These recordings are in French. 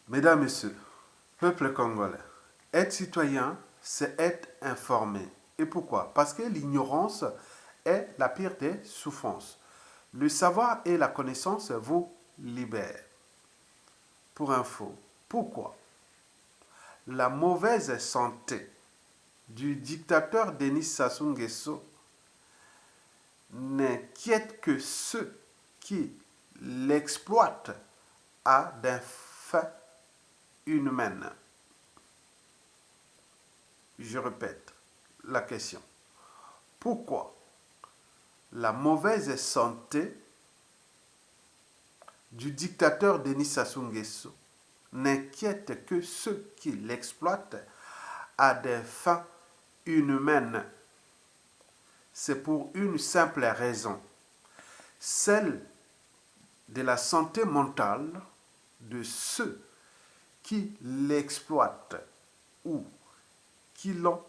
Mesdames, Messieurs, peuple congolais, être citoyen, c'est être informé. Et pourquoi? Parce que l'ignorance est la pire des souffrances. Le savoir et la connaissance vous libèrent. Pour info, pourquoi? La mauvaise santé du dictateur Denis Sassou Nguesso n'inquiète que ceux qui l'exploitent à des fins inhumaines. Je répète la question. Pourquoi la mauvaise santé du dictateur Denis Sassou Nguesso n'inquiète que ceux qui l'exploitent à des fins inhumaines? C'est pour une simple raison, celle de la santé mentale de ceux qui l'exploitent ou qui l'ont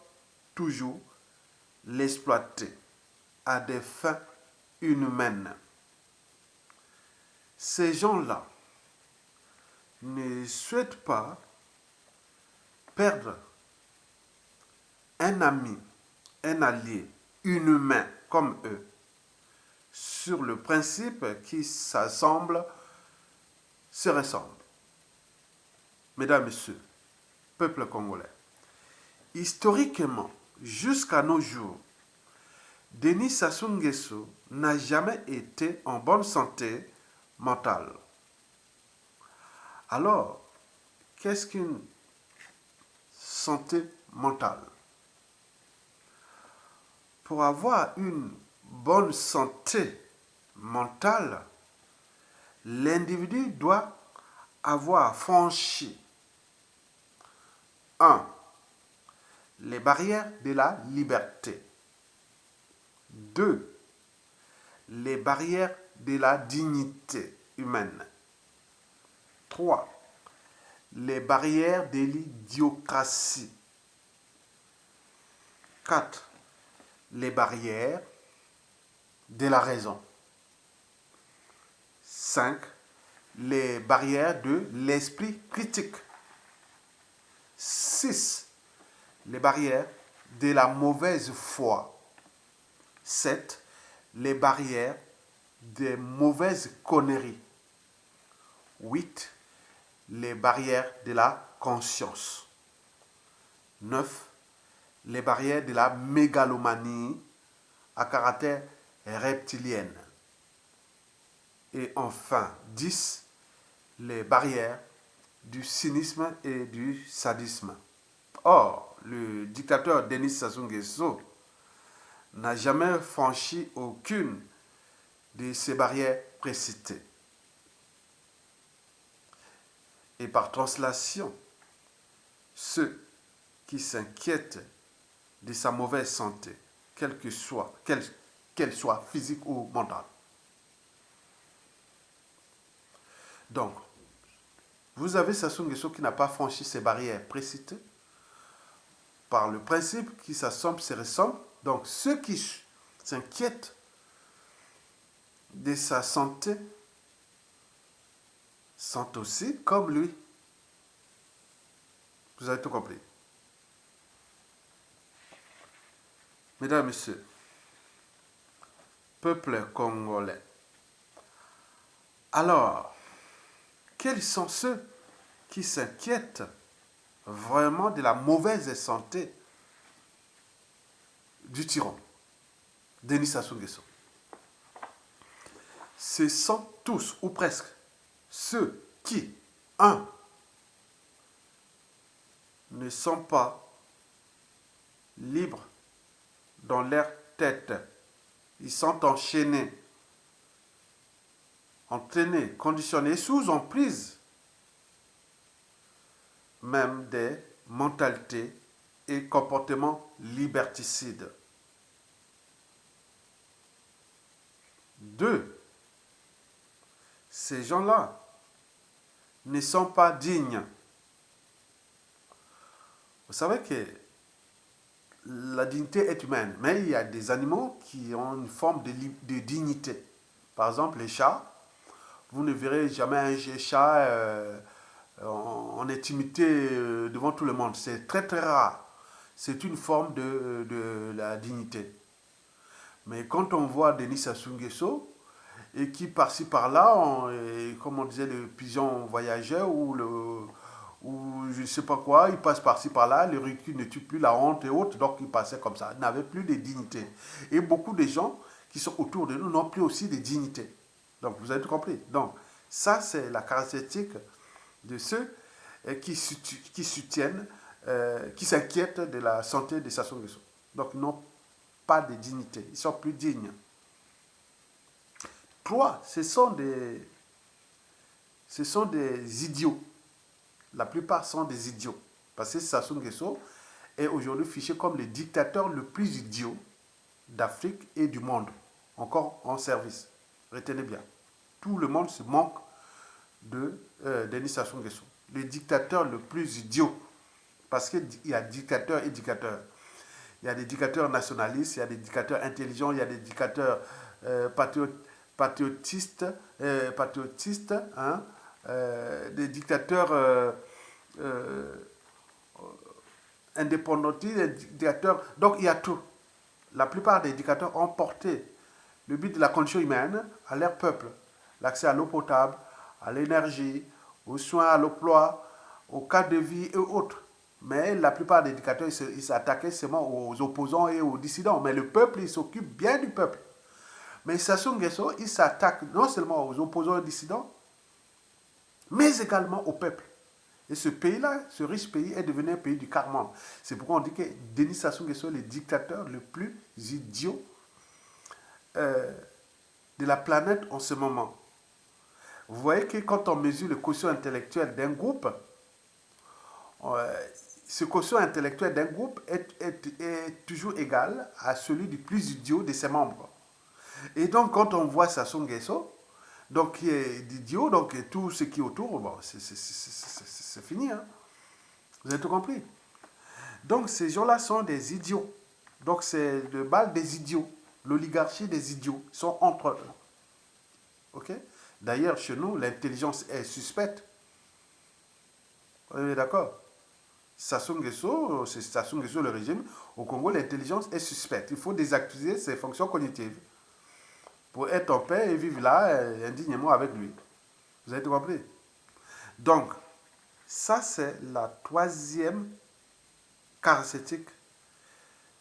toujours l'exploité à des fins inhumaines. Ces gens-là ne souhaitent pas perdre un ami, un allié inhumain comme eux, sur le principe qui se ressemble. Mesdames, Messieurs, peuple congolais, historiquement, jusqu'à nos jours, Denis Sassou Nguesso n'a jamais été en bonne santé mentale. Alors, qu'est-ce qu'une santé mentale? Pour avoir une bonne santé mentale, l'individu doit avoir franchi 1. Les barrières de la liberté. 2. Les barrières de la dignité humaine. 3. Les barrières de l'idiocratie. 4. Les barrières de la raison. 5. Les barrières de l'esprit critique. 6. Les barrières de la mauvaise foi. 7. Les barrières des mauvaises conneries. 8. Les barrières de la conscience. 9. Les barrières de la mégalomanie à caractère reptilienne. Et enfin, 10. Les barrières du cynisme et du sadisme. Or, le dictateur Denis Sassou Nguesso n'a jamais franchi aucune de ces barrières précitées. Et par translation, ceux qui s'inquiètent de sa mauvaise santé, qu'elle soit physique ou mentale. Donc, vous avez Sassou Nguesso qui n'a pas franchi ces barrières précitées par le principe qui s'assemble, se ressemble. Donc, ceux qui s'inquiètent de sa santé sont aussi comme lui. Vous avez tout compris. Mesdames, Messieurs, peuple congolais. Alors, quels sont ceux qui s'inquiètent vraiment de la mauvaise santé du tyran, Denis Sassou Nguesso? Ce sont tous, ou presque, ceux qui, 1. ne sont pas libres dans leur tête. Ils sont enchaînés, entraînés, conditionnés, sous emprise même des mentalités et comportements liberticides. 2. Ces gens-là ne sont pas dignes. Vous savez que la dignité est humaine, mais il y a des animaux qui ont une forme de dignité. Par exemple, les chats. Vous ne verrez jamais un chat en intimité devant tout le monde. C'est très très rare. C'est une forme de la dignité. Mais quand on voit Denis Sassou Nguesso, et qui par-ci par-là, comme on disait, le pigeon voyageur ou je ne sais pas quoi, il passe par-ci par-là, le recul ne tue plus la honte et autres, donc il passait comme ça, il n'avait plus de dignité. Et beaucoup de gens qui sont autour de nous n'ont plus aussi de dignité. Donc vous avez tout compris. Donc ça, c'est la caractéristique de ceux qui soutiennent, qui s'inquiètent de la santé de Sassou Nguesso. Donc ils n'ont pas de dignité, ils sont plus dignes. Trois, ce sont des idiots. La plupart sont des idiots. Parce que Sassou Nguesso est aujourd'hui fiché comme le dictateur le plus idiot d'Afrique et du monde. Encore en service. Retenez bien. Tout le monde se moque de Denis Sassou Nguesso. Le dictateur le plus idiot. Parce qu'il y a dictateur et dictateur. Il y a des dictateurs nationalistes, il y a des dictateurs intelligents, il y a des dictateurs patriotistes, hein, des dictateurs indépendantistes, des dictateurs. Donc il y a tout. La plupart des dictateurs ont porté le but de la condition humaine à leur peuple. L'accès à l'eau potable, à l'énergie, aux soins, à l'emploi, au cadre de vie et autres. Mais la plupart des dictateurs, ils s'attaquaient seulement aux opposants et aux dissidents. Mais le peuple, il s'occupe bien du peuple. Mais Sassou Nguesso, il s'attaque non seulement aux opposants et aux dissidents, mais également au peuple. Et ce pays-là, ce riche pays, est devenu un pays du quart-monde. C'est pourquoi on dit que Denis Sassou Nguesso est le dictateur le plus idiot de la planète en ce moment. Vous voyez que quand on mesure le quotient intellectuel d'un groupe, ce quotient intellectuel d'un groupe est toujours égal à celui du plus idiot de ses membres. Et donc, quand on voit Sassou Nguesso, donc qui est idiot, donc tout ce qui est autour, bon, c'est fini. Hein. Vous avez tout compris. Donc, ces gens-là sont des idiots. Donc, c'est le bal des idiots. L'oligarchie des idiots. Ils sont entre eux. OK? D'ailleurs, chez nous, l'intelligence est suspecte. On est d'accord? Sassou Nguesso, c'est Sassou Nguesso le régime. Au Congo, l'intelligence est suspecte. Il faut désactiver ses fonctions cognitives pour être en paix et vivre là indignement avec lui. Vous avez tout compris? Donc, ça c'est la troisième caractéristique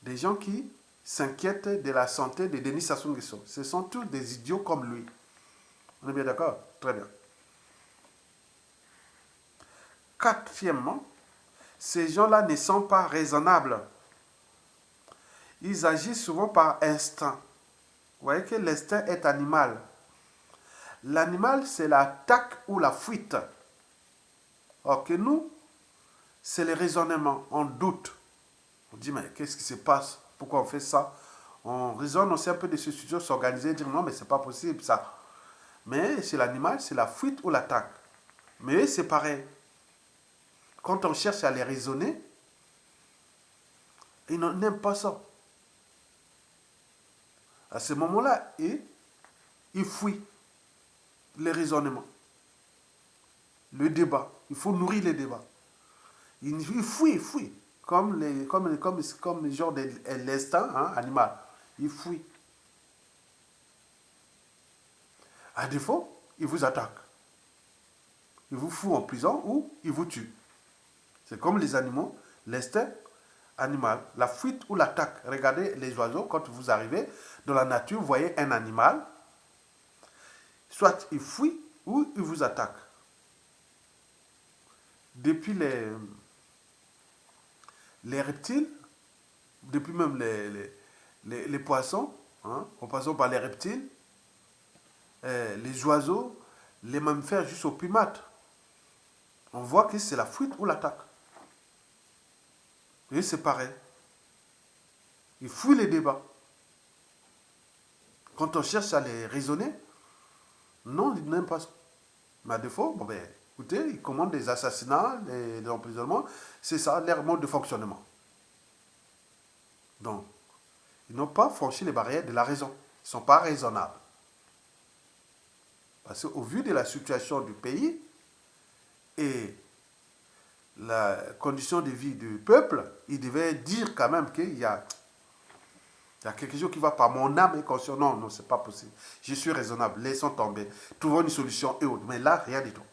des gens qui s'inquiètent de la santé de Denis Sassou Nguesso. Ce sont tous des idiots comme lui. On est bien d'accord? Très bien. Quatrièmement, ces gens-là ne sont pas raisonnables. Ils agissent souvent par instinct. Vous voyez que l'instinct est animal. L'animal, c'est l'attaque ou la fuite. Or que nous, c'est le raisonnement. On doute. On dit, mais qu'est-ce qui se passe? Pourquoi on fait ça? On raisonne aussi un peu de ce sujet, s'organiser, dire non, mais c'est pas possible ça. Mais chez l'animal, c'est la fuite ou l'attaque. Mais c'est pareil. Quand on cherche à les raisonner, ils n'aiment pas ça. À ce moment-là, ils fuient les raisonnements, le débat. Il faut nourrir le débat. Ils fuient. Comme le genre de l'instinct animal. Ils fuient. À défaut, ils vous attaquent. Ils vous foutent en prison ou ils vous tuent. C'est comme les animaux, l'instinct animal, la fuite ou l'attaque. Regardez les oiseaux, quand vous arrivez dans la nature, vous voyez un animal, soit il fuit ou il vous attaque. Depuis les reptiles, depuis même les poissons, en passant par les reptiles, les oiseaux, les mammifères jusqu'aux primates, on voit que c'est la fuite ou l'attaque. Et c'est pareil. Ils fuient les débats. Quand on cherche à les raisonner, non, ils n'aiment pas ça. Mais à défaut, bon ben, écoutez, ils commandent des assassinats, des emprisonnements. C'est ça, leur mode de fonctionnement. Donc, ils n'ont pas franchi les barrières de la raison. Ils ne sont pas raisonnables. Parce qu'au vu de la situation du pays et la condition de vie du peuple, il devait dire quand même qu'il y a quelque chose qui ne va pas. Mon âme est consciente. Non, non, ce n'est pas possible. Je suis raisonnable. Laissons tomber. Trouvons une solution et autres. Mais là, rien du tout.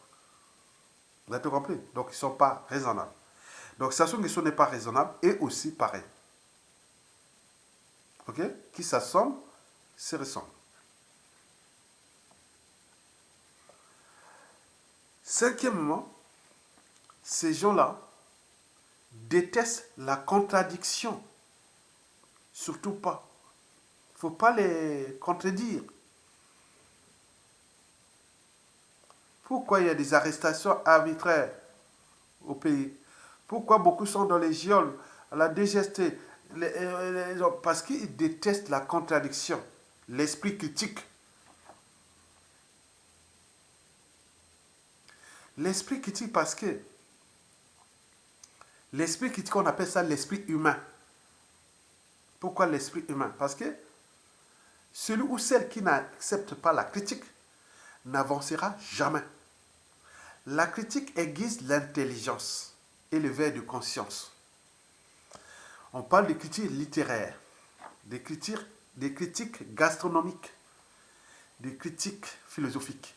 Vous avez tout compris? Donc, ils ne sont pas raisonnables. Donc, Sassou Nguesso n'est pas raisonnable et aussi pareil. Ok? Qui s'assemble, se ressemble. Cinquièmement, ces gens-là détestent la contradiction. Surtout pas. Il ne faut pas les contredire. Pourquoi il y a des arrestations arbitraires au pays? Pourquoi beaucoup sont dans les geôles, à la DGST? Parce qu'ils détestent la contradiction, l'esprit critique. L'esprit critique parce que l'esprit critique, on appelle ça l'esprit humain. Pourquoi l'esprit humain? Parce que celui ou celle qui n'accepte pas la critique n'avancera jamais. La critique aiguise l'intelligence et l'éveil de conscience. On parle de critiques littéraires, des critiques gastronomiques, des critiques philosophiques,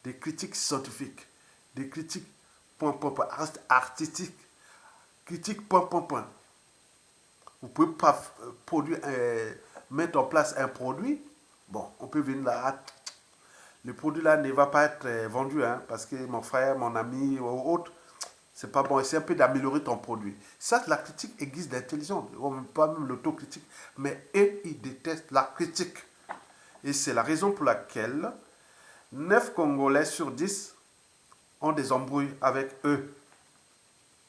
des critiques scientifiques, des critiques artistiques, critiques point, point, point. Vous ne pouvez pas mettre en place un produit. Bon, on peut venir là. Le produit là ne va pas être vendu hein, parce que mon frère, mon ami ou autre, c'est pas bon. Essaye un peu d'améliorer ton produit. Ça, la critique aiguise l'intelligence. Pas même l'autocritique. Mais eux, ils détestent la critique. Et c'est la raison pour laquelle 9 Congolais sur 10 ont des embrouilles avec eux.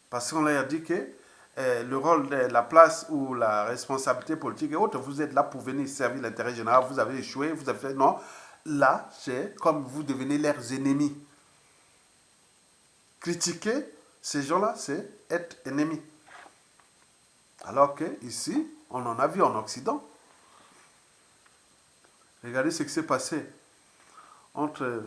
Parce qu'on leur dit que le rôle de la place ou la responsabilité politique et autres, vous êtes là pour venir servir l'intérêt général, vous avez échoué, vous avez fait non. Là, c'est comme vous devenez leurs ennemis. Critiquer ces gens-là, c'est être ennemi. Alors que ici, on en a vu en Occident. Regardez ce qui s'est passé entre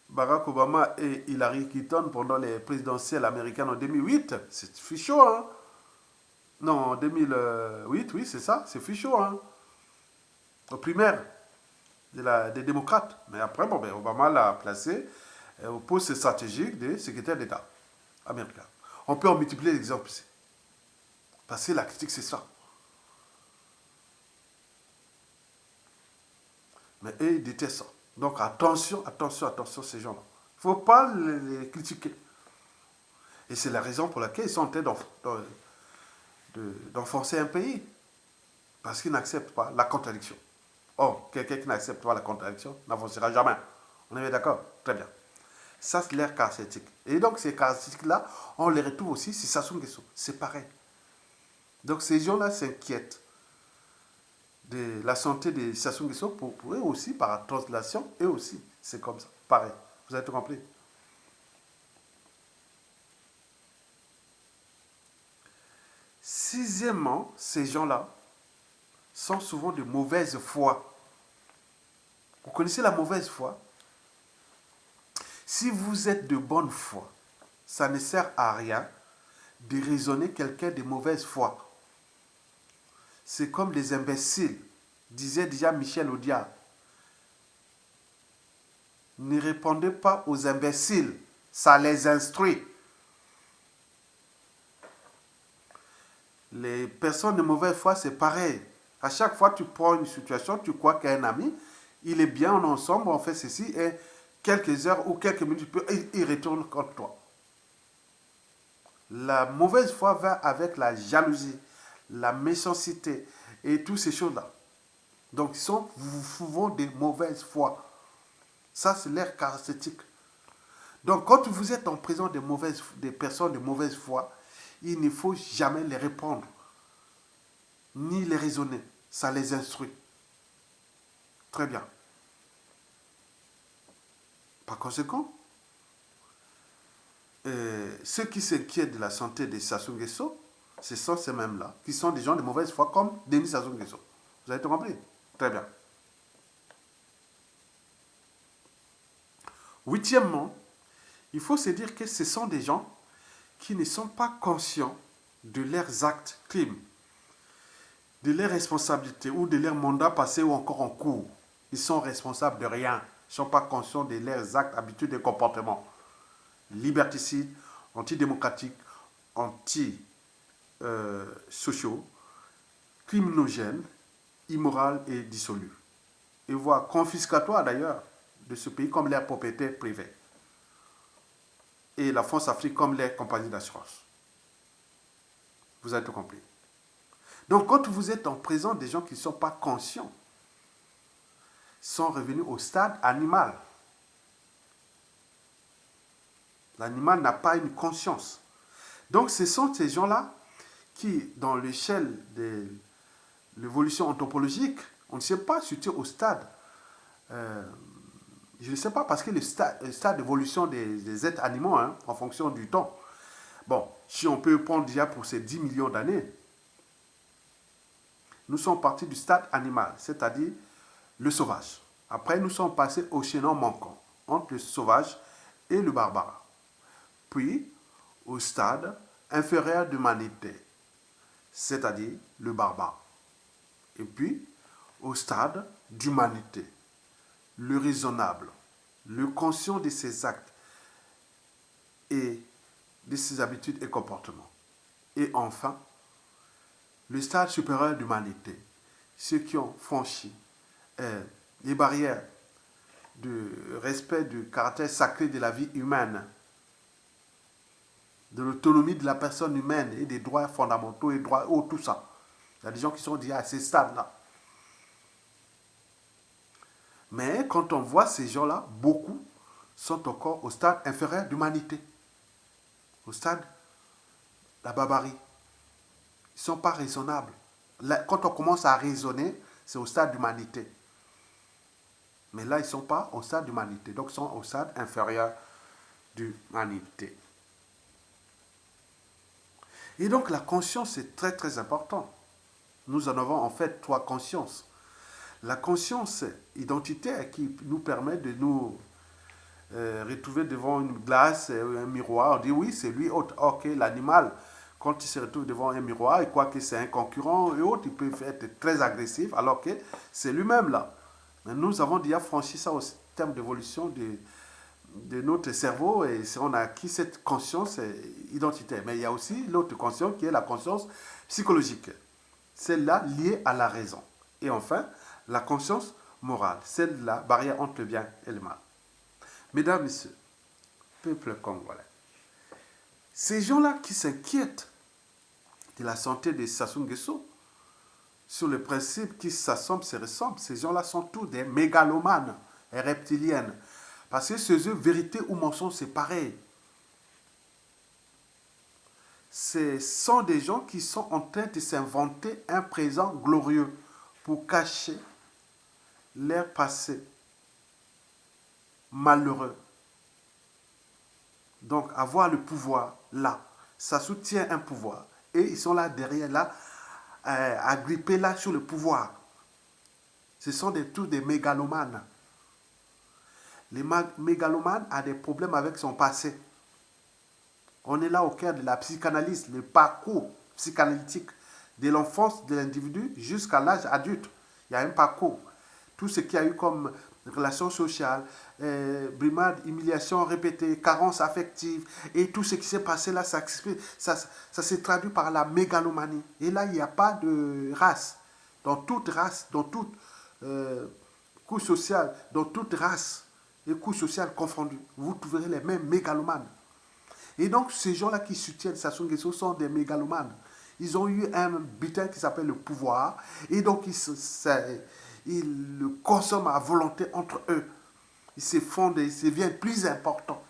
Barack Obama et Hillary Clinton pendant les présidentielles américaines en 2008. C'est chaud, hein? Non, en 2008, oui, c'est ça, c'est chaud, hein? Aux primaires des démocrates. Mais après, bon, ben, Obama l'a placé au poste stratégique de secrétaire d'État américain. On peut en multiplier les exemples ici. Parce que la critique, c'est ça. Mais eux, ils détestent ça. Donc attention, attention, attention ces gens-là. Il ne faut pas les critiquer. Et c'est la raison pour laquelle ils sont en train d'enfoncer un pays. Parce qu'ils n'acceptent pas la contradiction. Or, quelqu'un qui n'accepte pas la contradiction n'avancera jamais. On est d'accord? Très bien. Ça, c'est l'air caractéristique. Et donc, ces caractéristiques-là, on les retrouve aussi sur Sassou Nguesso. C'est pareil. Donc, ces gens-là s'inquiètent de la santé de Sassou Nguesso pour eux aussi, par translation, eux aussi. C'est comme ça. Pareil. Vous avez tout compris? Sixièmement, ces gens-là sont souvent de mauvaise foi. Vous connaissez la mauvaise foi? Si vous êtes de bonne foi, ça ne sert à rien de raisonner quelqu'un de mauvaise foi. C'est comme des imbéciles, disait déjà Michel Audiard. Ne répondez pas aux imbéciles, ça les instruit. Les personnes de mauvaise foi, c'est pareil. À chaque fois, tu prends une situation, tu crois qu'un ami, il est bien, on est ensemble, on fait ceci, et quelques heures ou quelques minutes, il retourne contre toi. La mauvaise foi va avec la jalousie, la méchanceté et toutes ces choses-là. Donc, ils sont souvent des mauvaises foi. Ça, c'est l'air caractéristique. Donc, quand vous êtes en présence des personnes de mauvaise foi, il ne faut jamais les répondre, ni les raisonner. Ça les instruit. Très bien. Par conséquent, ceux qui s'inquiètent de la santé de Sassou Nguesso, ce sont ces mêmes-là, qui sont des gens de mauvaise foi comme Denis Sassou Nguesso. Vous avez tout compris? Très bien. Huitièmement, il faut se dire que ce sont des gens qui ne sont pas conscients de leurs actes crimes, de leurs responsabilités ou de leur mandat passé ou encore en cours. Ils sont responsables de rien. Ils ne sont pas conscients de leurs actes, habitudes et comportements. Liberticides, antidémocratiques, anti-sociaux, criminogènes, immoraux et dissolus. Et voire confiscatoires d'ailleurs de ce pays comme leurs propriétés privées. Et la France-Afrique comme les compagnies d'assurance. Vous avez tout compris. Donc quand vous êtes en présence des gens qui ne sont pas conscients, sont revenus au stade animal. L'animal n'a pas une conscience. Donc ce sont ces gens-là qui, dans l'échelle de l'évolution anthropologique, on ne sait pas situer au stade. Je ne sais pas parce que le stade d'évolution des êtres animaux, hein, en fonction du temps. Bon, si on peut prendre déjà pour ces 10 millions d'années, nous sommes partis du stade animal, c'est-à-dire le sauvage. Après, nous sommes passés au chaînon manquant entre le sauvage et le barbare. Puis, au stade inférieur d'humanité, c'est-à-dire le barbare. Et puis, au stade d'humanité, le raisonnable, le conscient de ses actes et de ses habitudes et comportements. Et enfin, le stade supérieur d'humanité, ceux qui ont franchi les barrières de respect du caractère sacré de la vie humaine, de l'autonomie de la personne humaine et des droits fondamentaux et droits, tout ça. Il y a des gens qui sont déjà à ces stades-là. Mais quand on voit ces gens-là, beaucoup sont encore au stade inférieur d'humanité, au stade de la barbarie. Ils ne sont pas raisonnables. Là, quand on commence à raisonner, c'est au stade d'humanité. Mais là, ils ne sont pas au stade d'humanité, donc ils sont au stade inférieur d'humanité. Et donc la conscience est très très important. Nous en avons en fait 3 consciences. La conscience identitaire qui nous permet de nous retrouver devant une glace, un miroir, on dit oui, c'est lui, autre. Ok, l'animal, quand il se retrouve devant un miroir, il croit que c'est un concurrent et autres, il peut être très agressif, alors que c'est lui-même là. Mais nous avons déjà franchi ça au terme d'évolution de notre cerveau et on a acquis cette conscience identitaire. Mais il y a aussi l'autre conscience qui est la conscience psychologique. Celle-là liée à la raison. Et enfin, la conscience morale, celle de la barrière entre le bien et le mal. Mesdames, Messieurs, peuple congolais, ces gens-là qui s'inquiètent de la santé de Sassou Nguesso, sur le principe qui s'assemblent, se ressemblent, ces gens-là sont tous des mégalomanes et reptiliennes. Parce que chez eux, vérité ou mensonge, c'est pareil. Ce sont des gens qui sont en train de s'inventer un présent glorieux pour cacher leur passé malheureux. Donc, avoir le pouvoir, là, ça soutient un pouvoir. Et ils sont là, derrière, là, agrippés là sur le pouvoir. Ce sont tous des mégalomanes. Les mégalomanes ont des problèmes avec son passé. On est là au cœur de la psychanalyse, le parcours psychanalytique de l'enfance de l'individu jusqu'à l'âge adulte. Il y a un parcours. Tout ce qu'il y a eu comme relations sociales, brimades, humiliations répétées, carences affectives, et tout ce qui s'est passé là, ça s'est traduit par la mégalomanie. Et là, il n'y a pas de race. Dans toute race, dans toute couche sociale, dans toute race et couche sociale confondues, vous trouverez les mêmes mégalomanes. Et donc, ces gens-là qui soutiennent Sassou Nguesso sont des mégalomanes. Ils ont eu un butin qui s'appelle le pouvoir. Et donc, ils le consomment à volonté entre eux. Ils se font ils deviennent plus importants.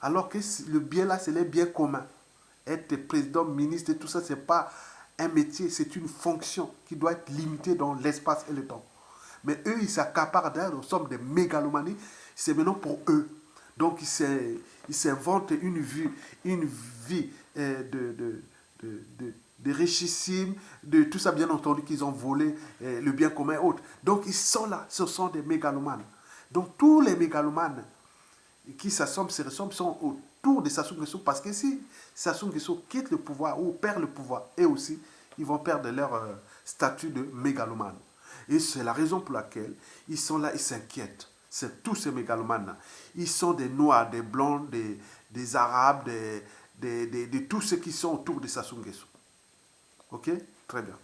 Alors que le bien là, c'est les biens communs. Être président, ministre et tout ça, ce n'est pas un métier, c'est une fonction qui doit être limitée dans l'espace et le temps. Mais eux, ils s'accaparent derrière, nous sommes des mégalomanies. C'est maintenant pour eux. Donc, ils s'inventent une vie de richissimes, de tout ça, bien entendu, qu'ils ont volé, le bien commun et autres. Donc, ils sont là, ce sont des mégalomanes. Donc, tous les mégalomanes qui s'assemblent, se ressemblent, sont autour de Sassou Nguesso, parce que si Sassou Nguesso quitte le pouvoir ou perd le pouvoir, eux aussi, ils vont perdre leur statut de mégalomane. Et c'est la raison pour laquelle ils sont là, ils s'inquiètent. C'est tous ces mégalomanes-là. Ils sont des Noirs, des Blancs, des Arabes, de tous ceux qui sont autour de Sassou Nguesso. Ok? Très bien.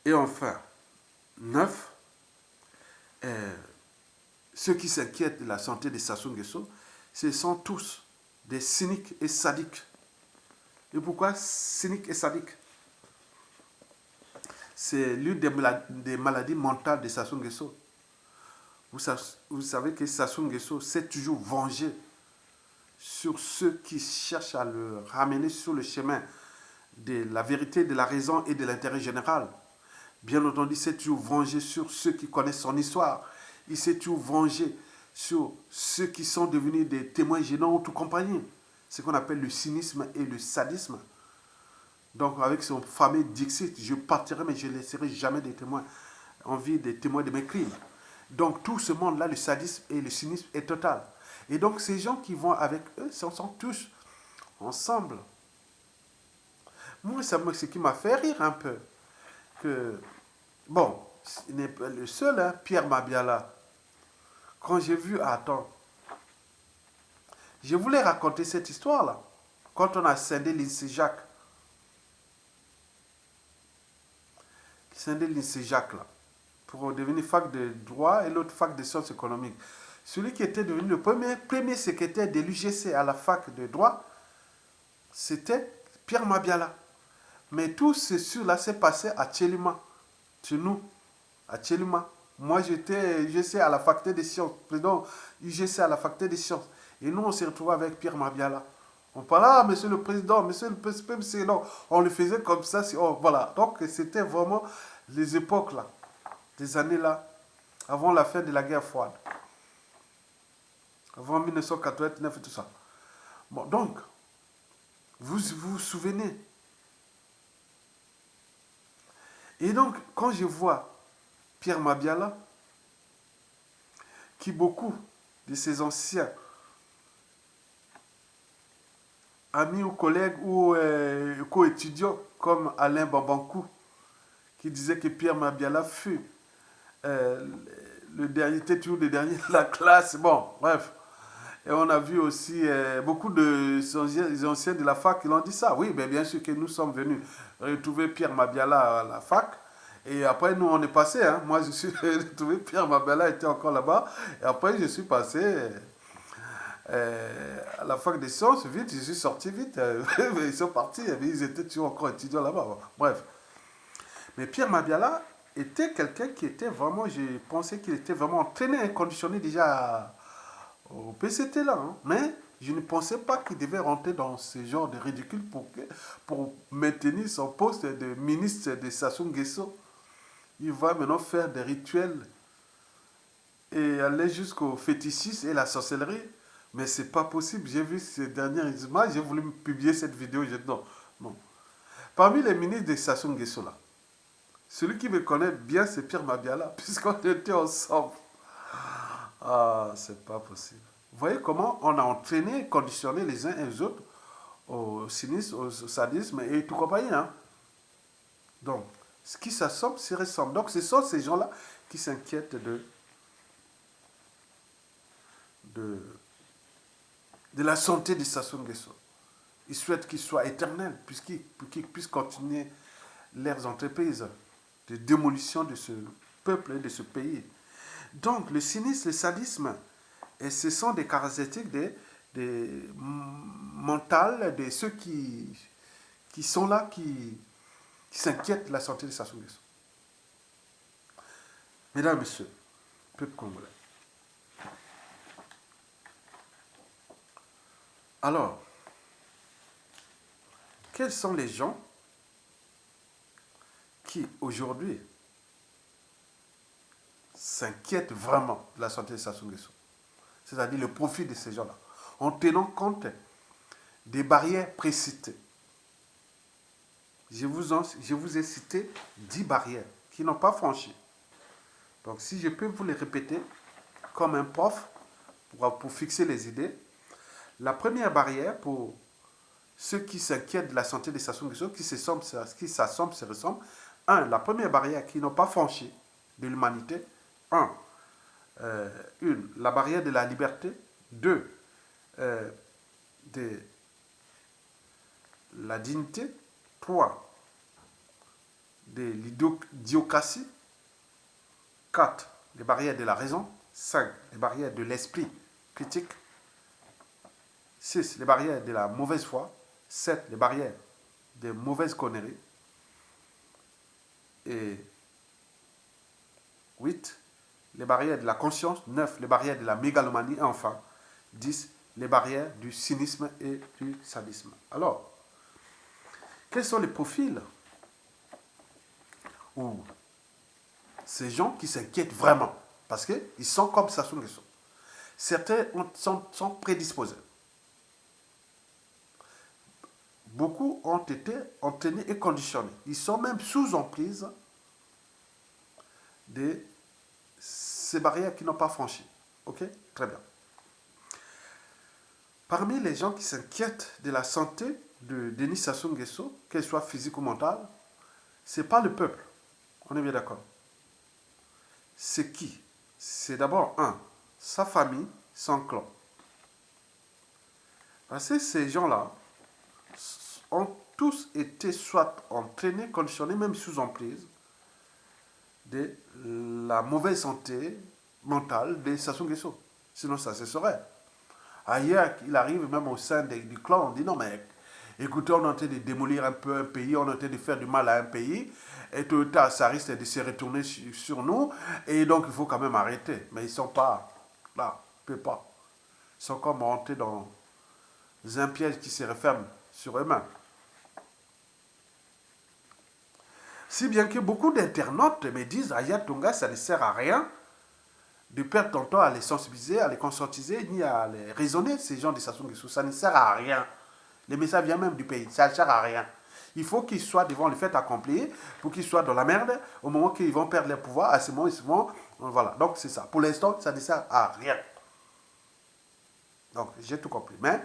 Et enfin, 9, ceux qui s'inquiètent de la santé de Sassou Nguesso, ce sont tous des cyniques et sadiques. Et pourquoi cyniques et sadiques? C'est l'une des maladies mentales de Sassou Nguesso. Vous savez que Sassou Nguesso s'est toujours vengé sur ceux qui cherchent à le ramener sur le chemin de la vérité, de la raison et de l'intérêt général. Bien entendu, il s'est toujours vengé sur ceux qui connaissent son histoire. Il s'est toujours vengé sur ceux qui sont devenus des témoins gênants ou tout compagnie. Ce qu'on appelle le cynisme et le sadisme. Donc, avec son fameux Dixit, je partirai, mais je ne laisserai jamais des témoins en vie, des témoins de mes crimes. Donc, tout ce monde-là, le sadisme et le cynisme est total. Et donc, ces gens qui vont avec eux, ce sont tous ensemble. Moi, ce qui m'a fait rire un peu, que, bon, il n'est pas le seul, hein, Pierre Mabiala. Quand j'ai vu, attends, je voulais raconter cette histoire-là. Quand on a scindé l'INSEE Jacques, là, pour devenir fac de droit et l'autre fac de sciences économiques. Celui qui était devenu le premier secrétaire de l'UGC à la fac de droit, c'était Pierre Mabiala. Mais tout ceci-là s'est passé à Tchelima, chez nous, à Tchelima. Moi, j'étais UGC à la faculté des sciences, président UGC à la faculté des sciences. Et nous, on s'est retrouvés avec Pierre Mabiala. On parlait, ah, monsieur le président, monsieur le président, non, on le faisait comme ça. Oh, voilà. Donc, c'était vraiment les époques là, des années là, avant la fin de la guerre froide. Avant 1989 et tout ça. Bon, donc, vous vous souvenez. Et donc, quand je vois Pierre Mabiala, qui beaucoup de ses anciens amis ou collègues ou co-étudiants, comme Alain Bambankou, qui disait que Pierre Mabiala fut le dernier, toujours le dernier de la classe. Bon, bref. Et on a vu aussi beaucoup de anciens de la fac qui l'ont dit ça. Oui, mais bien sûr que nous sommes venus retrouver Pierre Mabiala à la fac. Et après, nous, on est passé. Hein. Moi, je suis retrouvé, Pierre Mabiala était encore là-bas. Et après, je suis passé à la fac des sciences. Vite, je suis sorti vite. Ils sont partis. Ils étaient toujours encore étudiants là-bas. Bref. Mais Pierre Mabiala était quelqu'un qui était vraiment, je pensais qu'il était vraiment entraîné et conditionné déjà au PCT là. Hein. Mais je ne pensais pas qu'il devait rentrer dans ce genre de ridicule pour maintenir son poste de ministre de Sassou Nguesso. Il va maintenant faire des rituels et aller jusqu'au fétichisme et la sorcellerie. Mais c'est pas possible. J'ai vu ces dernières images, j'ai voulu publier cette vidéo. J'ai dit non, non. Parmi les ministres de Sassou Nguesso là, celui qui me connaît bien, c'est Pierre Mabiala, puisqu'on était ensemble. Ah, c'est pas possible. Vous voyez comment on a entraîné, conditionné les uns et les autres au cynisme, au sadisme et tout compagnie. Hein? Donc, ce qui s'assemble, c'est ressemble. Donc, ce sont ces gens-là qui s'inquiètent de la santé de Sassou Nguesso. Ils souhaitent qu'il soit éternel, puisqu'ils puissent continuer leurs entreprises de démolition de ce peuple et de ce pays. Donc, le cynisme, le sadisme, et ce sont des caractéristiques des mentales de ceux qui sont là, qui s'inquiètent de la santé de Sassou Nguesso. Mesdames et messieurs, peuple congolais. Alors, quels sont les gens qui, aujourd'hui, s'inquiètent vraiment de la santé de Sassou Nguesso? C'est-à-dire le profit de ces gens-là, en tenant compte des barrières précitées. Je vous ai cité 10 barrières qui n'ont pas franchi. Donc si je peux vous les répéter comme un prof pour fixer les idées, la première barrière pour ceux qui s'inquiètent de la santé des Sassou Nguesso, qui s'assemblent, se ressemblent, la première barrière qu'ils n'ont pas franchie de l'humanité, la barrière de la liberté, deux, de la dignité, trois, de l'idiocratie, quatre, les barrières de la raison, cinq, les barrières de l'esprit critique, six, les barrières de la mauvaise foi, sept, les barrières des mauvaises conneries, et 8, les barrières de la conscience, 9, les barrières de la mégalomanie, et enfin, 10, les barrières du cynisme et du sadisme. Alors, quels sont les profils ou ces gens qui s'inquiètent vraiment? Parce qu'ils sont comme Sassou Nguesso. Certains sont prédisposés. Beaucoup ont été entraînés et conditionnés. Ils sont même sous emprise de ces barrières qui n'ont pas franchi. Ok? Très bien. Parmi les gens qui s'inquiètent de la santé de Denis Sassou Nguesso, qu'elle soit physique ou mentale, ce n'est pas le peuple. On est bien d'accord. C'est qui? C'est d'abord sa famille, son clan. Parce que ces gens-là ont tous été soit entraînés, conditionnés, même sous emprise de la mauvaise santé mentale de Sassou Nguesso. Sinon, ça se saurait. Ailleurs, il arrive même au sein du clan, on dit non, mais écoutez, on est en train de démolir un peu un pays, on est en train de faire du mal à un pays, et tout le temps, ça risque de se retourner sur nous, et donc il faut quand même arrêter. Mais ils ne sont pas là, ils ne peuvent pas. Ils sont comme rentrés dans un piège qui se referme sur eux-mêmes. Si bien que beaucoup d'internautes me disent, Aya Tonga, ça ne sert à rien de perdre ton temps à les sensibiliser, à les conscientiser, ni à les raisonner, ces gens de Sassou Nguesso. Ça ne sert à rien. Le message vient même du pays. Ça ne sert à rien. Il faut qu'ils soient devant le fait accompli, pour qu'ils soient dans la merde, au moment qu'ils vont perdre leur pouvoir, à ce moment, ils vont... Voilà. Donc, c'est ça. Pour l'instant, ça ne sert à rien. Donc, j'ai tout compris. Mais,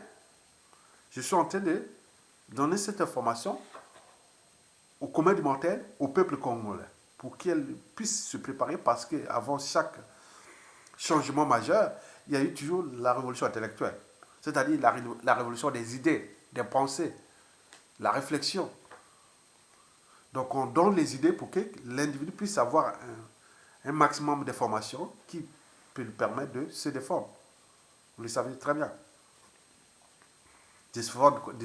je suis en train de donner cette information au commun des mortels, au peuple congolais, pour qu'ils puissent se préparer, parce qu'avant chaque changement majeur, il y a eu toujours la révolution intellectuelle. C'est-à-dire la révolution des idées, des pensées, la réflexion. Donc on donne les idées pour que l'individu puisse avoir un maximum d'informations qui peut lui permettre de se défendre. Vous le savez très bien. De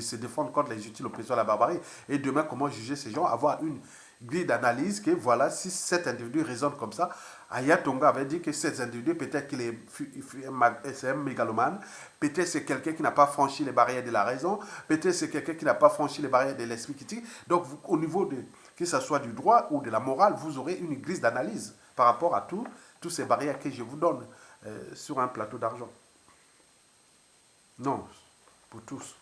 se défendre contre les utiles oppressions à la barbarie. Et demain, comment juger ces gens? Avoir une grille d'analyse que voilà, si cet individu raisonne comme ça, Aya Tonga avait dit que cet individu, peut-être qu'il est un mégalomane, peut-être c'est quelqu'un qui n'a pas franchi les barrières de la raison, peut-être c'est quelqu'un qui n'a pas franchi les barrières de l'esprit critique. Donc, au niveau de, que ce soit du droit ou de la morale, vous aurez une grille d'analyse par rapport à toutes ces barrières que je vous donne sur un plateau d'argent. Non, pour tous.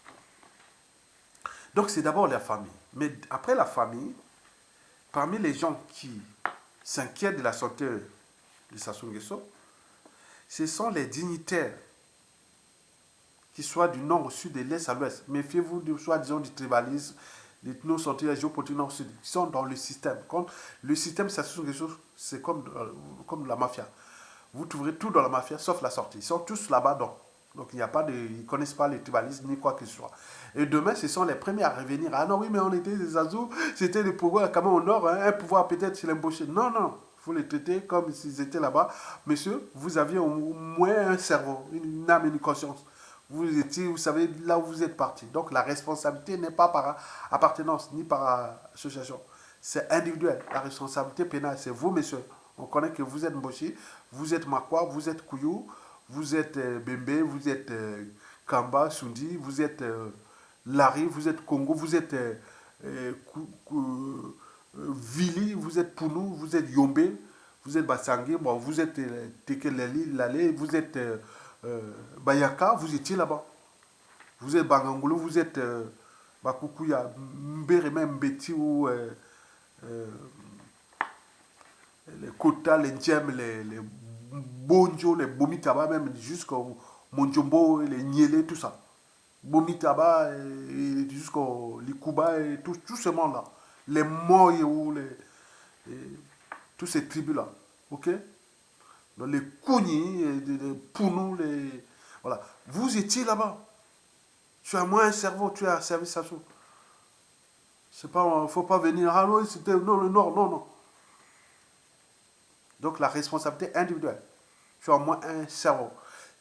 Donc c'est d'abord la famille. Mais après la famille, parmi les gens qui s'inquiètent de la santé de Sassou Nguesso, ce sont les dignitaires qui soient du nord au sud, de l'est à l'ouest. Méfiez-vous du soi-disant du tribalisme, de nos santé géopolitique nord au sud, qui sont dans le système. Le système Sassou Nguesso, c'est comme la mafia. Vous trouverez tout dans la mafia, sauf la sortie. Ils sont tous là-bas, donc il n'y a pas de, ils ne connaissent pas le tribalisme ni quoi que ce soit. Et demain, ce sont les premiers à revenir. Ah non, oui, mais on était des Azous, c'était des pouvoirs quand même au nord, un pouvoir peut-être chez l'embauché. Non, non, il faut les traiter comme s'ils étaient là-bas. Monsieur, vous aviez au moins un cerveau, une âme et une conscience. Vous étiez, vous savez, là où vous êtes parti. Donc la responsabilité n'est pas par appartenance ni par association. C'est individuel. La responsabilité pénale, c'est vous, monsieur. On connaît que vous êtes Mboshi, vous êtes Makwa, vous êtes Kouyou, vous êtes Bembe, vous êtes Kamba, Sundi, vous êtes Lari, vous êtes Congo, vous êtes Vili, vous êtes Pounou, vous êtes Yombe, vous êtes Bassangé, bon, vous êtes Tekeleli, Lale, vous êtes Bayaka, vous étiez là-bas. Vous êtes Bangangolo, vous êtes Bakukuya, Mbere, même Mbeti ou les Kota, les Ndjem, les Bonjo, les Bomitaba, même jusqu'au Monjombo, les Niélé, tout ça. Bomitaba, jusqu'au Likuba, et tout ce monde-là. Les Moyou, tous ces tribus-là. Ok? Donc les Kouni, les Pounou, les. Voilà. Vous étiez là-bas. Tu as moins un cerveau, tu as servi Sassou. C'est pas, faut pas venir. Ah non, c'était. Non, non, non, non. Donc la responsabilité individuelle. Tu as au moins un cerveau.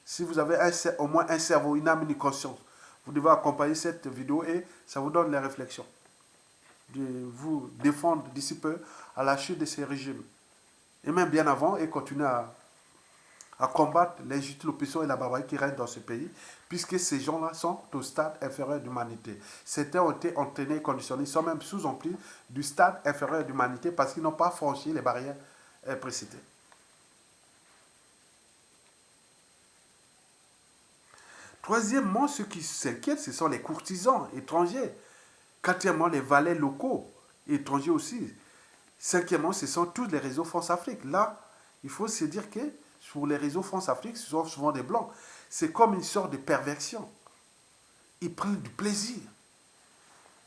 Si vous avez au moins un cerveau, une âme, une conscience, vous devez accompagner cette vidéo et ça vous donne les réflexions. De vous défendre d'ici peu à la chute de ces régimes. Et même bien avant, et continuer à combattre l'injustice, l'oppression et la barbarie qui règnent dans ce pays, puisque ces gens-là sont au stade inférieur d'humanité. Certains ont été entraînés et conditionnés, ils sont même sous-emplis du stade inférieur d'humanité parce qu'ils n'ont pas franchi les barrières précitées. Troisièmement, ceux qui s'inquiètent, ce sont les courtisans étrangers. Quatrièmement, les valets locaux, étrangers aussi. Cinquièmement, ce sont tous les réseaux France-Afrique. Là, il faut se dire que sur les réseaux France-Afrique, ce sont souvent des blancs. C'est comme une sorte de perversion. Ils prennent du plaisir.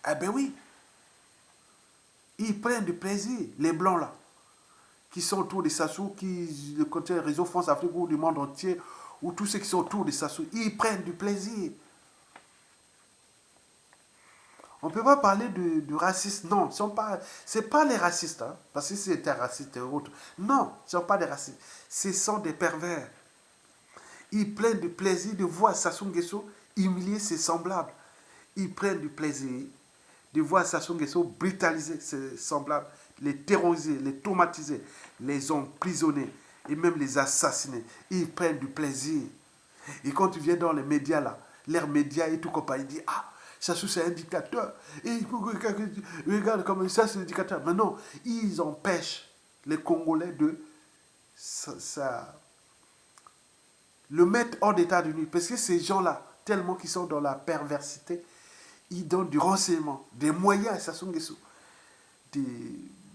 Eh ben oui. Ils prennent du plaisir, les blancs là, qui sont autour de Sassou, qui, le côté réseau France-Afrique ou du monde entier, ou tous ceux qui sont autour de Sassou, ils prennent du plaisir. On ne peut pas parler de racisme. Non, ce n'est pas les racistes. Hein, parce que si c'était raciste et autres. Non, ce ne sont pas des racistes. Ce sont des pervers. Ils prennent du plaisir de voir Sassou Nguesso humilier ses semblables. Ils prennent du plaisir de voir Sassou Nguesso brutaliser ses semblables, les terroriser, les traumatiser, les emprisonner et même les assassiner. Ils prennent du plaisir. Et quand tu viens dans les médias là, leurs médias et tout compagnie, ils disent ah, Sassou c'est un dictateur. Et regarde comme ça c'est un dictateur. Mais non, ils empêchent les Congolais de le mettre hors d'état de nuit. Parce que ces gens-là, tellement qu'ils sont dans la perversité, ils donnent du renseignement, des moyens à Sassou Nguesso, de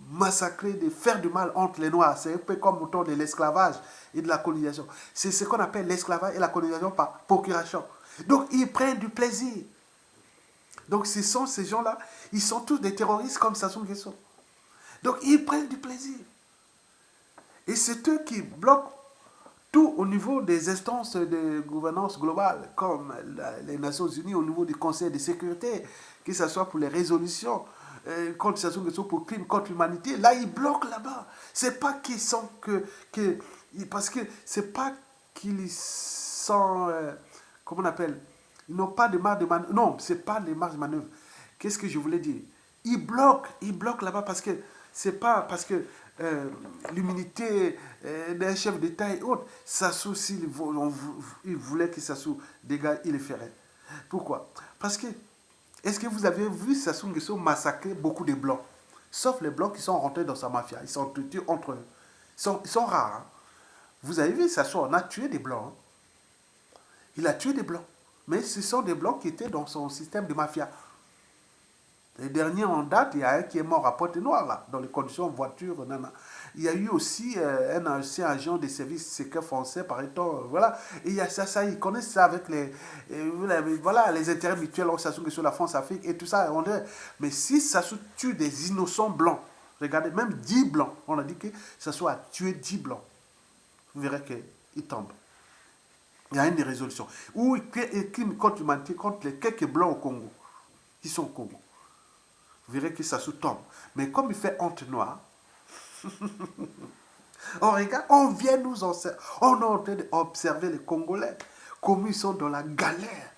massacrer, de faire du mal entre les Noirs. C'est un peu comme au temps de l'esclavage et de la colonisation. C'est ce qu'on appelle l'esclavage et la colonisation par procuration. Donc ils prennent du plaisir. Donc ce sont ces gens-là, ils sont tous des terroristes comme Sassou Nguesso. Donc ils prennent du plaisir. Et c'est eux qui bloquent tout au niveau des instances de gouvernance globale, comme les Nations Unies, au niveau du Conseil de sécurité, que ce soit pour les résolutions contre Sassou Nguesso pour crimes contre l'humanité. Là, ils bloquent là-bas. C'est pas qu'ils sont parce que c'est pas qu'ils sont, comment on appelle, ils n'ont pas de marge de manœuvre. Non, c'est pas des marges de manœuvre. Qu'est-ce que je voulais dire? Ils bloquent là-bas parce que c'est pas parce que l'humilité d'un chef d'État et autres. Sassou, s'il voulait que Sassou dégage, il le ferait. Pourquoi? Parce que, est-ce que vous avez vu Sassou Nguesso massacrer beaucoup de Blancs? Sauf les Blancs qui sont rentrés dans sa mafia. Ils sont tués entre eux. Ils sont rares. Hein? Vous avez vu Sassou, on a tué des Blancs. Hein? Il a tué des Blancs. Mais ce sont des Blancs qui étaient dans son système de mafia. Les derniers en date, il y a un qui est mort à Pointe-Noire, là, dans les conditions de voiture. Nana. Il y a eu aussi un ancien agent des services secrets français, paraît-on. Voilà. Et il y a ça, ils connaissent ça avec voilà, les intérêts mutuels, Sassou sur la France-Afrique et tout ça. Mais si Sassou tue des innocents blancs, regardez, même 10 blancs, on a dit que Sassou a tué 10 blancs. Vous verrez qu'il tombe. Il y a une résolution. Ou contre l'humanité, contre les quelques blancs au Congo, qui sont au Congo. Vous verrez que ça se tombe. Mais comme il fait honte noire, on regarde, on vient nous observer. On est en train d'observer les Congolais, comme ils sont dans la galère.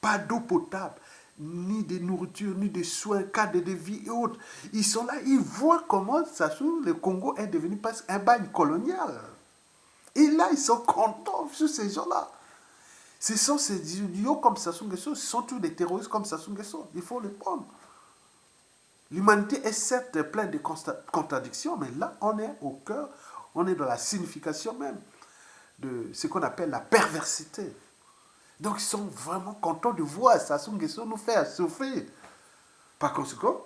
Pas d'eau potable, ni de nourriture, ni de soins, cadre de vie et autres. Ils sont là, ils voient comment le Congo est devenu presque un bagne colonial. Et là, ils sont contents sur ces gens-là. Ce sont ces idiots comme Sassou Nguesso, ce sont tous des terroristes comme Sassou Nguesso. Il faut les prendre. L'humanité est certes pleine de contradictions, mais là, on est au cœur, on est dans la signification même de ce qu'on appelle la perversité. Donc, ils sont vraiment contents de voir Sassou Nguesso nous faire souffrir. Par conséquent,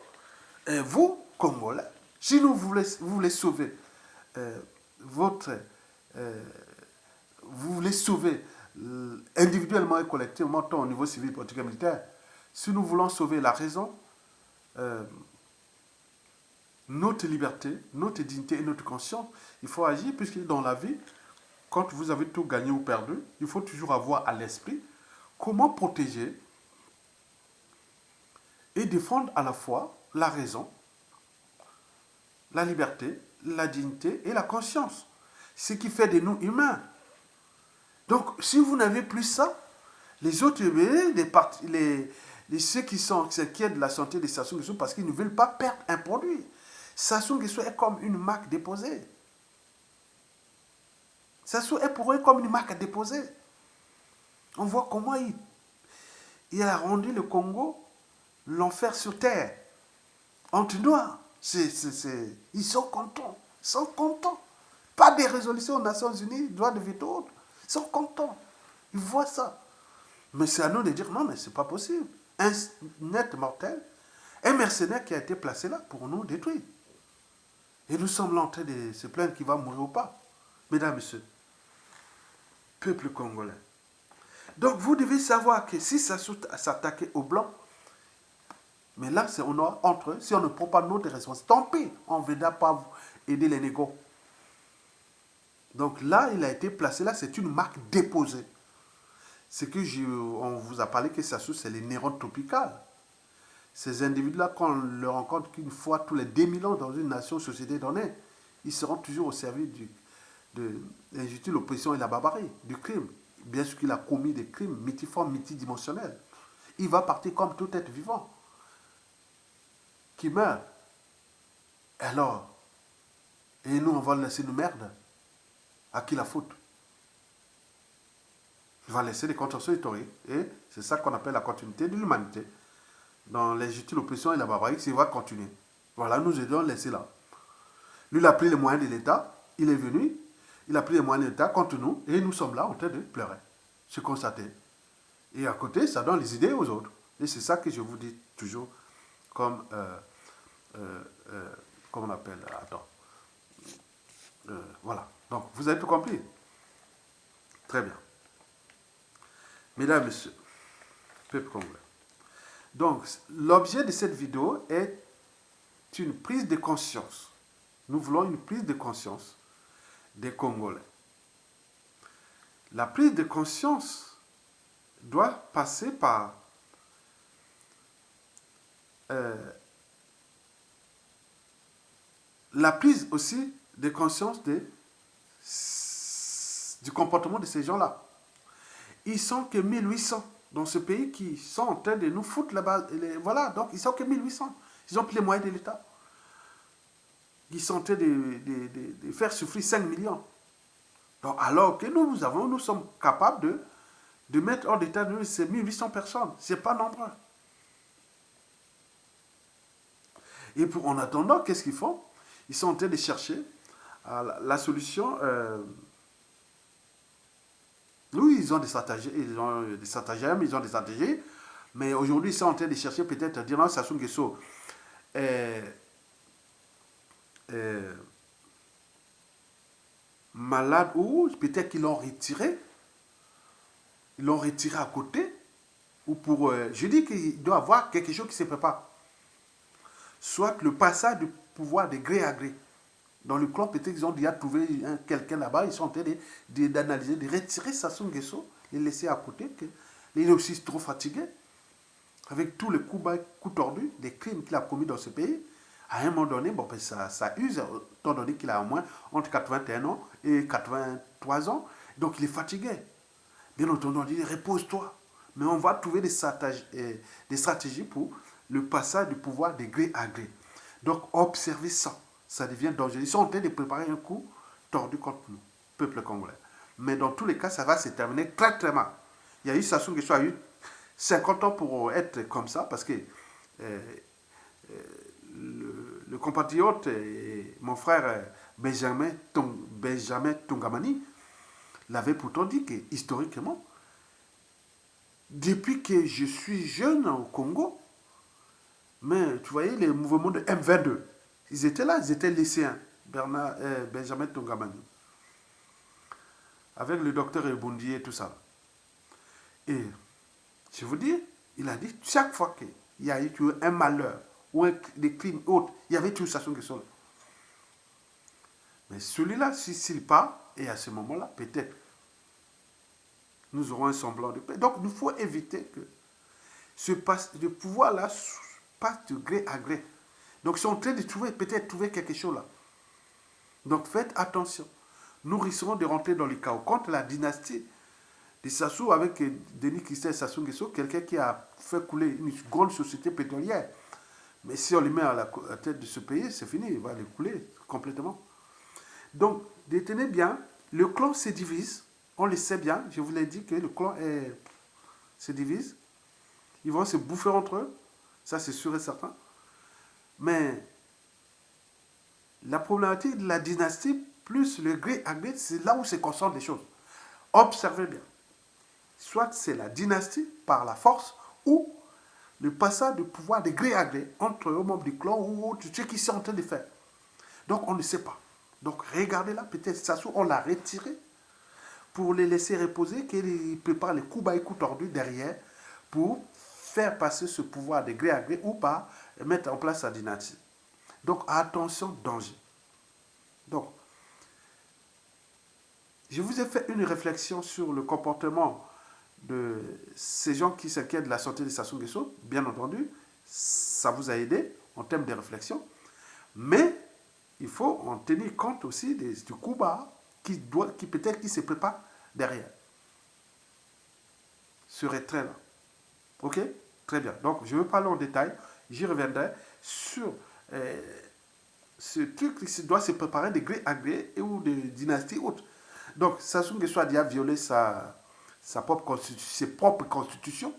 vous, Congolais, si vous voulez sauver votre... vous voulez sauver individuellement et collectivement, tant au niveau civil, politique et militaire. Si nous voulons sauver la raison, notre liberté, notre dignité et notre conscience, il faut agir, puisque dans la vie, quand vous avez tout gagné ou perdu, il faut toujours avoir à l'esprit comment protéger et défendre à la fois la raison, la liberté, la dignité et la conscience. Ce qui fait de nous humains. Donc, si vous n'avez plus ça, les autres humains, ceux qui s'inquiètent de la santé des Sassou Nguesso parce qu'ils ne veulent pas perdre un produit. Sassou Nguesso est comme une marque déposée. Sassou est pour eux comme une marque à déposer. On voit comment il a rendu le Congo l'enfer sur terre. Entre noirs. Ils sont contents. Ils sont contents. Pas des résolutions aux Nations Unies, droit de veto. Ils sont contents. Ils voient ça. Mais c'est à nous de dire non, mais c'est pas possible. Un net mortel, un mercenaire qui a été placé là pour nous détruire. Et nous sommes là en train de se plaindre qu'il va mourir ou pas. Mesdames, Messieurs, peuple congolais. Donc vous devez savoir que si ça s'attaquait aux Blancs, mais là, c'est entre eux, si on ne prend pas notre responsabilité, tant pis, on ne viendra pas aider les négos. Donc là, il a été placé là, c'est une marque déposée. C'est que on vous a parlé que Sassou, c'est les neurones tropicales. Ces individus-là, quand on leur rencontre qu'une fois tous les 2000 ans dans une nation, société donnée, ils seront toujours au service de l'injustice, l'oppression et la barbarie, du crime. Bien sûr qu'il a commis des crimes multiformes, multidimensionnels. Il va partir comme tout être vivant qui meurt. Alors, et nous, on va le laisser nous merde. À qui la faute? Il va laisser des contentieux historiques. Et c'est ça qu'on appelle la continuité de l'humanité. Dans l'injustice, l'oppression et la barbarie, ça va continuer. Voilà, nous aidons laisser là. Lui, il a pris les moyens de l'État. Il est venu. Il a pris les moyens de l'État contre nous. Et nous sommes là en train de pleurer. Se constater. Et à côté, ça donne les idées aux autres. Et c'est ça que je vous dis toujours comme... comment on appelle? Attends. Voilà. Donc, vous avez tout compris. Très bien. Mesdames, Messieurs, peuple congolais. Donc, l'objet de cette vidéo est une prise de conscience. Nous voulons une prise de conscience des Congolais. La prise de conscience doit passer par la prise aussi de conscience du comportement de ces gens-là. Ils sont que 1800 dans ce pays qui sont en train de nous foutre là-bas. Voilà, donc ils sont que 1800. Ils ont pris les moyens de l'État. Ils sont en train de faire souffrir 5 millions. Donc, alors que nous sommes capables de mettre hors d'état de nuire ces 1800 personnes. Ce n'est pas nombreux. Et en attendant, qu'est-ce qu'ils font? Ils sont en train de chercher la solution. Oui, ils ont des stratagèmes, ils ont des stratégies, mais aujourd'hui, ils sont en train de chercher peut-être, dire non, Sassou Nguesso malade ou peut-être qu'ils l'ont retiré. Ils l'ont retiré à côté. Ou pour... je dis qu'il doit y avoir quelque chose qui se prépare. Soit le passage du pouvoir de gré à gré. Dans le clan, peut-être qu'ils ont déjà trouvé quelqu'un là-bas. Ils sont en train d'analyser, de retirer Sassou Nguesso, les laisser à côté. Il est aussi trop fatigué. Avec tous les coups tordus, des crimes qu'il a commis dans ce pays. À un moment donné, bon, ben ça use, étant donné qu'il a au moins entre 81 ans et 83 ans. Donc il est fatigué. Bien entendu, on dit repose-toi. Mais on va trouver des stratégies pour le passage du pouvoir de gré à gré. Donc observez ça. Ça devient dangereux. Ils sont en train de préparer un coup tordu contre nous, peuple congolais. Mais dans tous les cas, ça va se terminer très très mal. Il y a eu Sassou Nguesso a eu 50 ans pour être comme ça, parce que le compatriote, mon frère Benjamin Tungamani, l'avait pourtant dit que, historiquement, depuis que je suis jeune au Congo, mais tu voyais les mouvements de M22, ils étaient là, ils étaient lycéens. Benjamin Tungamani, avec le docteur Eboundi et tout ça. Et je vous dis, il a dit chaque fois qu'il y a eu un malheur ou des crimes autres, il y avait toujours Sassou Nguesso. Mais celui-là, s'il part, et à ce moment-là, peut-être, nous aurons un semblant de paix. Donc, il faut éviter que le pouvoir-là passe de gré à gré. Donc, ils sont en train de peut-être trouver quelque chose là. Donc, faites attention. Nous risquons de rentrer dans le chaos. Contre la dynastie de Sassou avec Denis Christian Sassou Nguesso, quelqu'un qui a fait couler une grande société pétrolière. Mais si on le met à la tête de ce pays, c'est fini, il va le couler complètement. Donc, détenez bien, le clan se divise, on le sait bien, je vous l'ai dit que le clan se divise, ils vont se bouffer entre eux, ça c'est sûr et certain. Mais la problématique de la dynastie, plus le gré à gré, c'est là où se concentrent les choses. Observez bien. Soit c'est la dynastie par la force, ou le passage de pouvoir de gré à gré entre eux membres du clan ou autre, ce qu'ils sont en train de faire. Donc on ne sait pas. Donc regardez là, peut-être Sassou, on l'a retiré pour les laisser reposer, qu'il prépare les coups bas et coups tordus derrière pour faire passer ce pouvoir de gré à gré ou pas mettre en place sa dynastie. Donc attention, danger. Donc, je vous ai fait une réflexion sur le comportement de ces gens qui s'inquiètent de la santé de Sassou Nguesso. Bien entendu, ça vous a aidé en termes de réflexion. Mais il faut en tenir compte aussi du coup bas qui peut-être qui se prépare derrière. Ce retrait-là. Ok? Très bien. Donc, je vais parler en détail. J'y reviendrai sur ce truc qui doit se préparer de gré à gré ou de dynastie haute. Donc, Sassou Nguesso a déjà violé ses propres constitutions.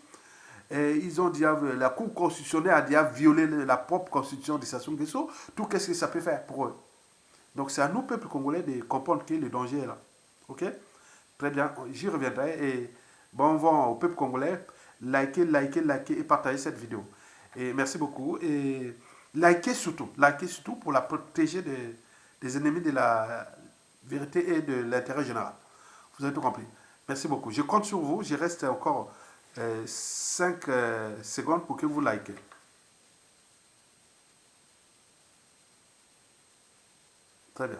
Et ils ont dit, la Cour constitutionnelle a déjà violé la propre constitution de Sassou Nguesso. Tout qu'est-ce que ça peut faire pour eux? Donc, c'est à nous, peuple congolais, de comprendre que le danger est là. Ok? Très bien, j'y reviendrai. Et bon vent au peuple congolais. Likez et partagez cette vidéo. Et merci beaucoup. Et likez surtout pour la protéger des ennemis de la vérité et de l'intérêt général. Vous avez tout compris. Merci beaucoup. Je compte sur vous. Je reste encore 5 secondes pour que vous likez. Très bien.